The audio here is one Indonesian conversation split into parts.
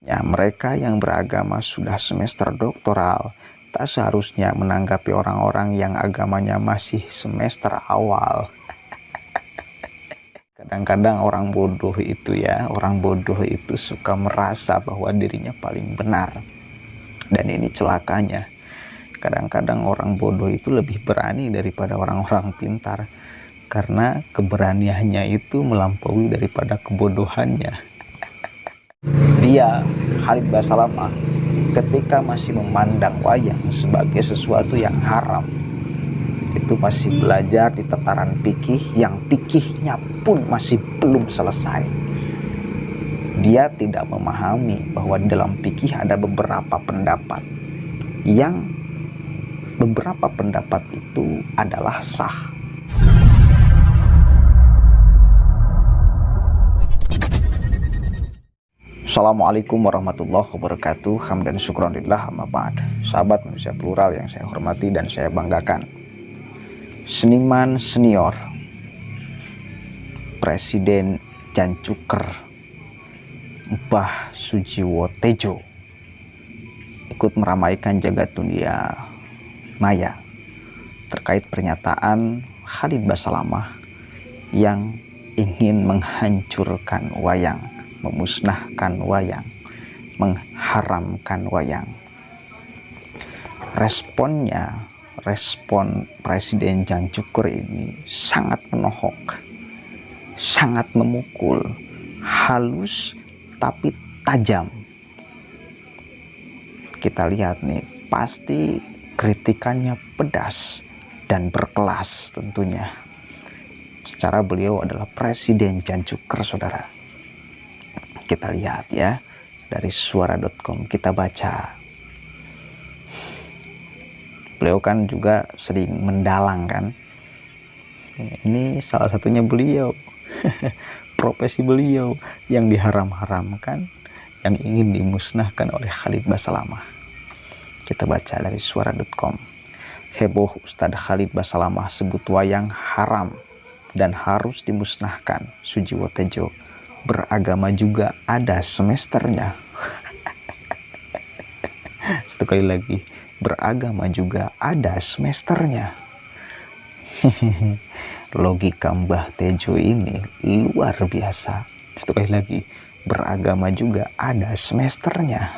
Ya, mereka yang beragama sudah semester doktoral tak seharusnya menanggapi orang-orang yang agamanya masih semester awal. Kadang-kadang orang bodoh itu suka merasa bahwa dirinya paling benar. Dan ini celakanya. Kadang-kadang orang bodoh itu lebih berani daripada orang-orang pintar. Karena keberaniannya itu melampaui daripada kebodohannya. Dia, Khalid Basalamah, ketika masih memandang wayang sebagai sesuatu yang haram, itu masih belajar di tataran fikih yang fikihnya pun masih belum selesai. Dia tidak memahami bahwa dalam fikih ada beberapa pendapat yang beberapa pendapat itu adalah sah. Assalamualaikum warahmatullahi wabarakatuh. Hamdan syukronillah amma ba'd. Sahabat manusia plural yang saya hormati dan saya banggakan, seniman senior Presiden Jan Cuker, Mbah Sujiwo Tejo, ikut meramaikan jagat dunia maya terkait pernyataan Khalid Basalamah yang ingin menghancurkan wayang, memusnahkan wayang, mengharamkan wayang. Respon Presiden Jan Cuker ini sangat menohok, sangat memukul, halus tapi tajam. Kita lihat nih, pasti kritikannya pedas dan berkelas tentunya. Secara beliau adalah Presiden Jan Cuker, saudara. Kita lihat ya, dari suara.com kita baca. Beliau kan juga sering mendalang kan. Ini salah satunya beliau. Profesi beliau yang diharam-haramkan, yang ingin dimusnahkan oleh Khalid Basalamah. Kita baca dari suara.com. Heboh Ustadz Khalid Basalamah sebut wayang haram dan harus dimusnahkan. Sujiwo Tejo, beragama juga ada semesternya. Sekali lagi, beragama juga ada semesternya. Logika Mbah Tejo ini luar biasa. Sekali lagi, beragama juga ada semesternya.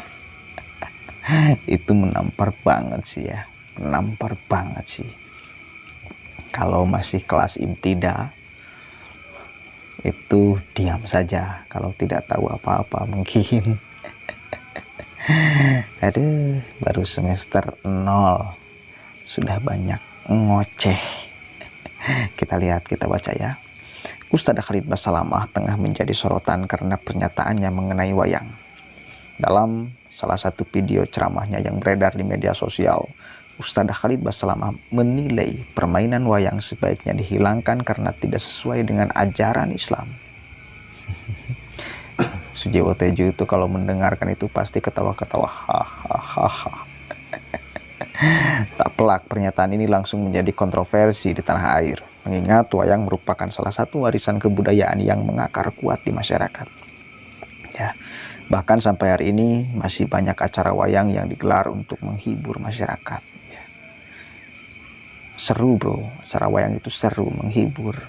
Itu menampar banget sih ya, menampar banget sih. Kalau masih kelas ibtidah itu diam saja, kalau tidak tahu apa-apa mungkin. Aduh, baru semester 0 sudah banyak ngoceh. Kita lihat, kita baca ya. Ustadz Khalid Basalamah tengah menjadi sorotan karena pernyataannya mengenai wayang. Dalam salah satu video ceramahnya yang beredar di media sosial, Ustadz Khalid Basalamah menilai permainan wayang sebaiknya dihilangkan karena tidak sesuai dengan ajaran Islam. Sujiwo Tejo itu kalau mendengarkan itu pasti ketawa-ketawa. Hahaha. Tak pelak pernyataan ini langsung menjadi kontroversi di tanah air, mengingat wayang merupakan salah satu warisan kebudayaan yang mengakar kuat di masyarakat. Ya, bahkan sampai hari ini masih banyak acara wayang yang digelar untuk menghibur masyarakat. Ya. Seru bro, acara wayang itu seru, menghibur.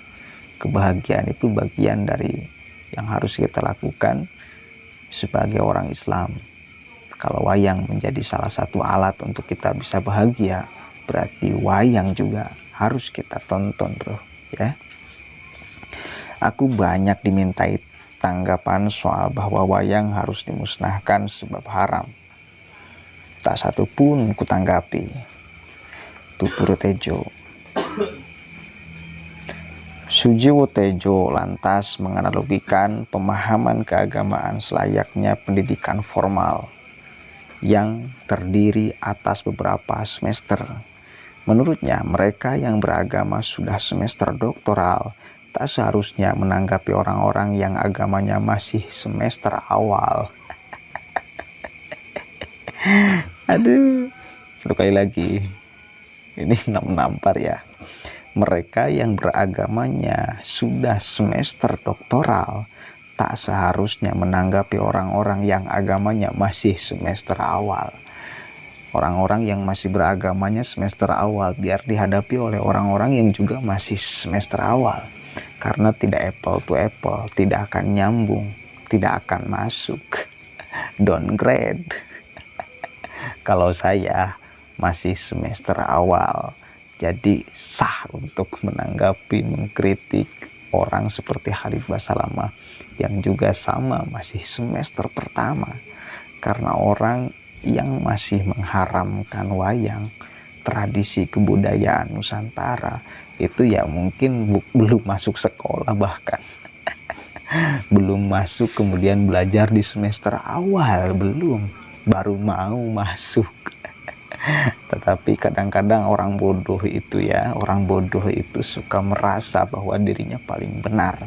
Kebahagiaan itu bagian dari yang harus kita lakukan sebagai orang Islam. Kalau wayang menjadi salah satu alat untuk kita bisa bahagia, berarti wayang juga harus kita tonton bro ya. Aku banyak dimintai tanggapan soal bahwa wayang harus dimusnahkan sebab haram. Tak satu pun kutanggapi. Tutur Tejo. Sujiwo Tejo lantas menganalogikan pemahaman keagamaan selayaknya pendidikan formal yang terdiri atas beberapa semester. Menurutnya, mereka yang beragama sudah semester doktoral tak seharusnya menanggapi orang-orang yang agamanya masih semester awal. Aduh, sekali lagi, ini menampar ya. Mereka yang beragamanya sudah semester doktoral tak seharusnya menanggapi orang-orang yang agamanya masih semester awal. Orang-orang yang masih beragamanya semester awal biar dihadapi oleh orang-orang yang juga masih semester awal. Karena tidak apple to apple, tidak akan nyambung, tidak akan masuk. Downgrade. Kalau saya masih semester awal, jadi sah untuk menanggapi, mengkritik orang seperti Khalid Basalamah yang juga sama masih semester pertama. Karena orang yang masih mengharamkan wayang, tradisi kebudayaan Nusantara, itu ya mungkin belum masuk sekolah bahkan. Belum masuk, kemudian belajar di semester awal, belum, baru mau masuk. Tetapi kadang-kadang orang bodoh itu suka merasa bahwa dirinya paling benar.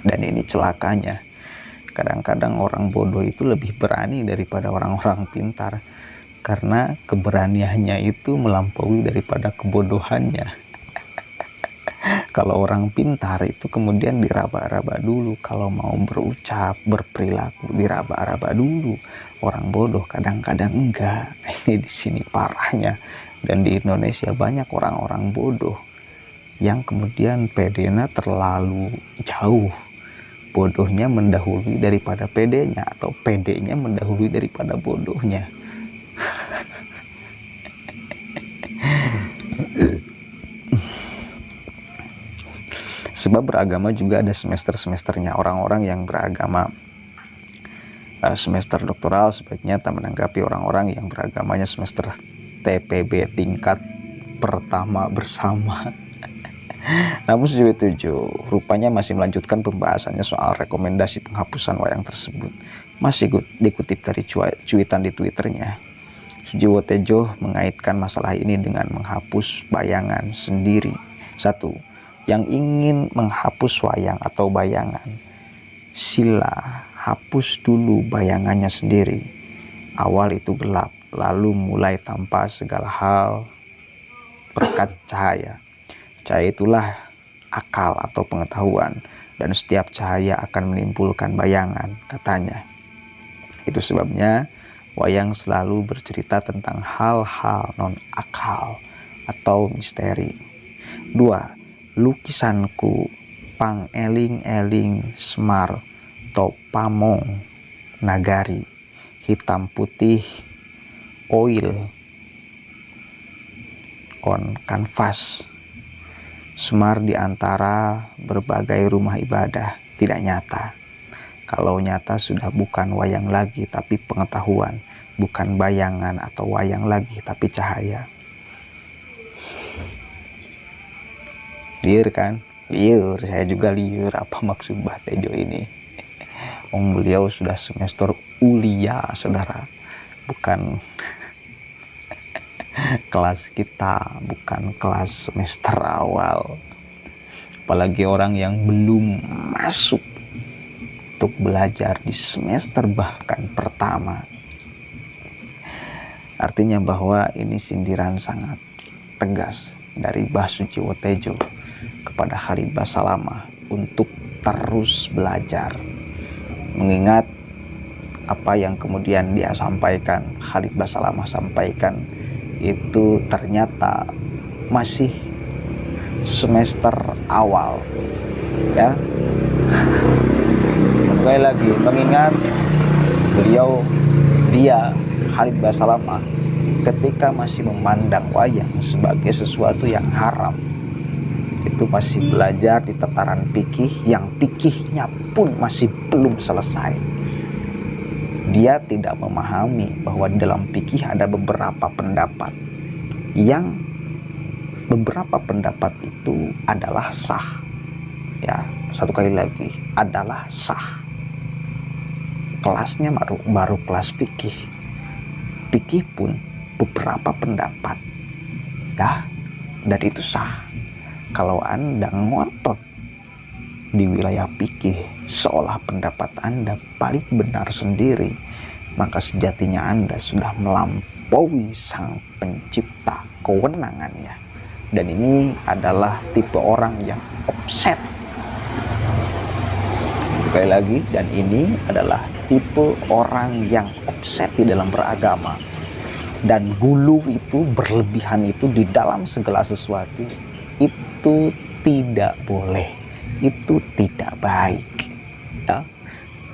Dan ini celakanya. Kadang-kadang orang bodoh itu lebih berani daripada orang-orang pintar. Karena keberaniannya itu melampaui daripada kebodohannya. Kalau orang pintar itu kemudian diraba-raba dulu. Kalau mau berucap, berperilaku, diraba-raba dulu. Orang bodoh kadang-kadang enggak. Ini di sini parahnya. Dan di Indonesia banyak orang-orang bodoh yang kemudian pedenya terlalu jauh. Bodohnya mendahului daripada pedenya, atau pedenya mendahului daripada bodohnya. Sebab beragama juga ada semester-semesternya. Orang-orang yang beragama semester doktoral sebaiknya tak menanggapi orang-orang yang beragamanya semester TPB, tingkat pertama bersama. Namun sejauh itu rupanya masih melanjutkan pembahasannya soal rekomendasi penghapusan wayang tersebut. Masih dikutip dari cuitan di Twitternya. Sujiwo Tejo mengaitkan masalah ini dengan menghapus bayangan sendiri. 1. Yang ingin menghapus wayang atau bayangan, sila hapus dulu bayangannya sendiri. Awal itu gelap, lalu mulai tanpa segala hal berkat cahaya. Cahaya itulah akal atau pengetahuan, dan setiap cahaya akan menimbulkan bayangan, katanya. Itu sebabnya wayang selalu bercerita tentang hal-hal non-akal atau misteri. 2. Lukisanku pang eling-eling Semar Topamong Nagari, hitam putih oil on kanvas. Semar di antara berbagai rumah ibadah, tidak nyata. Kalau nyata sudah bukan wayang lagi tapi pengetahuan, bukan bayangan atau wayang lagi tapi cahaya. Liur kan? Liur, saya juga liur. Apa maksud Mbah Tejo ini? Beliau sudah semester ulia, saudara. Bukan kelas kita, bukan kelas semester awal. Apalagi orang yang belum masuk untuk belajar di semester bahkan pertama. Artinya bahwa ini sindiran sangat tegas dari Mbah Sujiwo Tejo kepada Khalid Basalamah untuk terus belajar. Mengingat apa yang kemudian dia sampaikan, Khalid Basalamah sampaikan, itu ternyata masih semester awal, ya. Sekali lagi, mengingat dia Khalid Basalamah ketika masih memandang wayang sebagai sesuatu yang haram, itu masih belajar di tataran fikih yang fikihnya pun masih belum selesai. Dia tidak memahami bahwa dalam fikih ada beberapa pendapat yang beberapa pendapat itu adalah sah. Ya, satu kali lagi, adalah sah. Kelasnya baru kelas fikih. Fikih pun beberapa pendapat, ya, dan itu sah. Kalau Anda ngotot di wilayah fikih seolah pendapat Anda paling benar sendiri, maka sejatinya Anda sudah melampaui sang pencipta kewenangannya. Dan ini adalah tipe orang yang offset. Sekali lagi, dan ini adalah tipe orang yang offset di dalam beragama. Dan gulu itu, berlebihan itu di dalam segala sesuatu, itu tidak boleh, itu tidak baik. Ya,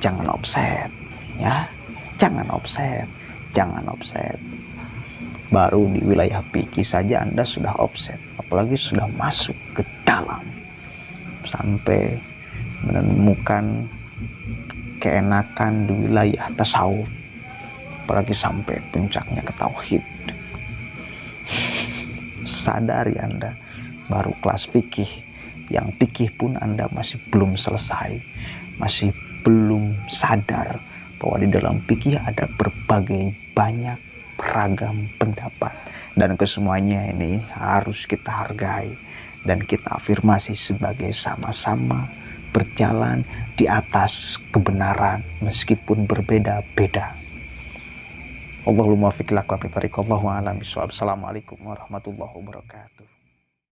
jangan offset, ya, jangan offset, jangan offset. Baru di wilayah fikih saja Anda sudah offset, apalagi sudah masuk ke dalam sampai menemukan keenakan di wilayah tasawuf, apalagi sampai puncaknya ke tauhid. Sadari Anda, baru kelas fikih, yang fikih pun Anda masih belum selesai, masih belum sadar bahwa di dalam fikih ada berbagai banyak beragam pendapat, dan kesemuanya ini harus kita hargai dan kita afirmasi sebagai sama-sama berjalan di atas kebenaran meskipun berbeda-beda. Allahumma fiqh lakum bi tariq, Allahu a'lam bishawab. Assalamualaikum warahmatullahi wabarakatuh.